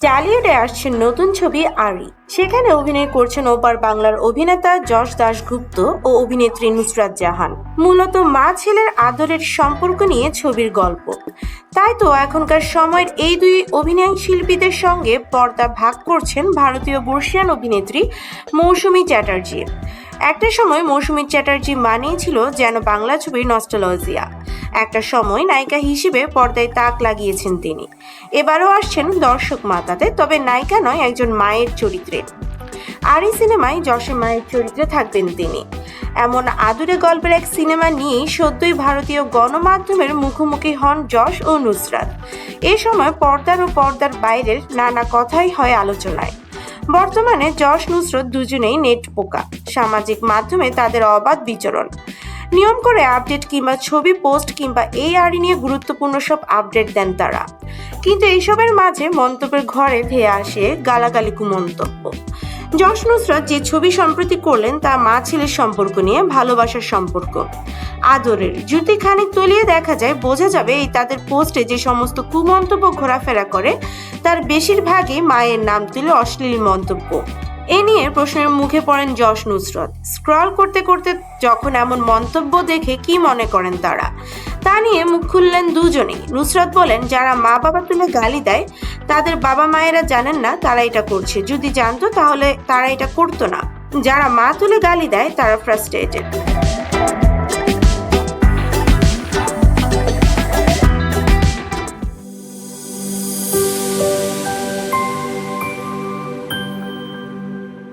টলিউডে আসছে নতুন ছবি আরি। সেখানে অভিনয় করছেন ওপার বাংলার অভিনেতা যশ দাশগুপ্ত ও অভিনেত্রী নুসরাত জাহান। মূলত মা ছেলের আদরের সম্পর্ক নিয়ে ছবির গল্প। তাই তো এখনকার সময়ের এই দুই অভিনয় শিল্পীদের সঙ্গে পর্দা ভাগ করছেন ভারতীয় বর্ষিয়ান অভিনেত্রী মৌসুমী চ্যাটার্জি। একটা সময় মৌসুমী চ্যাটার্জি মানেই ছিল যেন বাংলা ছবির নস্টালজিয়া। একটা সময় নায়িকা হিসেবে পর্দায় তাক লাগিয়েছেন তিনি। এবারও আসছেন দর্শক মাতাতে, তবে নায়িকা নয়, একজন মায়ের চরিত্রে। আর এই সিনেমায় যশের মায়ের চরিত্রে থাকবেন তিনি। এমন আদুরে গল্পের এক সিনেমা নিয়েই সদ্যই ভারতীয় গণমাধ্যমের মুখোমুখি হন যশ ও নুসরাত। এ সময় পর্দার ও পর্দার বাইরের নানা কথাই হয় আলোচনায়। বর্তমানে যশ নুসরত দুজনেই নেট পোকা। সামাজিক মাধ্যমে তাদের অবাধ বিচরণ। নিয়ম করে আপডেট কিংবা ছবি পোস্ট কিংবা এই আড়ি নিয়ে গুরুত্বপূর্ণ সব আপডেট দেন তারা। কিন্তু এইসবের মাঝে মন্তব্যের ঘরে ধেয়ে আসে গালাগালি কুমন্তব্য। যশ নুসরত যে ছবি সম্প্রতি করলেন তা মা ছেলের সম্পর্ক নিয়ে, ভালোবাসার সম্পর্ক, আদরের। যদি খানিক তলিয়ে দেখা যায়, বোঝা যাবে এই তাদের পোস্টে যে সমস্ত কুমন্তব্য ঘোরাফেরা করে তার বেশিরভাগই মায়ের নাম তুলে অশ্লীল মন্তব্য। এ নিয়ে প্রশ্নের মুখে পড়েন যশ নুসরত। স্ক্রল করতে করতে যখন এমন মন্তব্য দেখে কি মনে করেন তারা, তা নিয়ে মুখ খুললেন দুজনেই। নুসরত বলেন, যারা মা বাবা তুলে গালি দেয় তাদের বাবা মায়েরা জানেন না তারা এটা করছে। যদি জানতো তাহলে তারা এটা করতো না। যারা মা তুলে গালি দেয় তারা ফ্রাস্ট্রেটেড।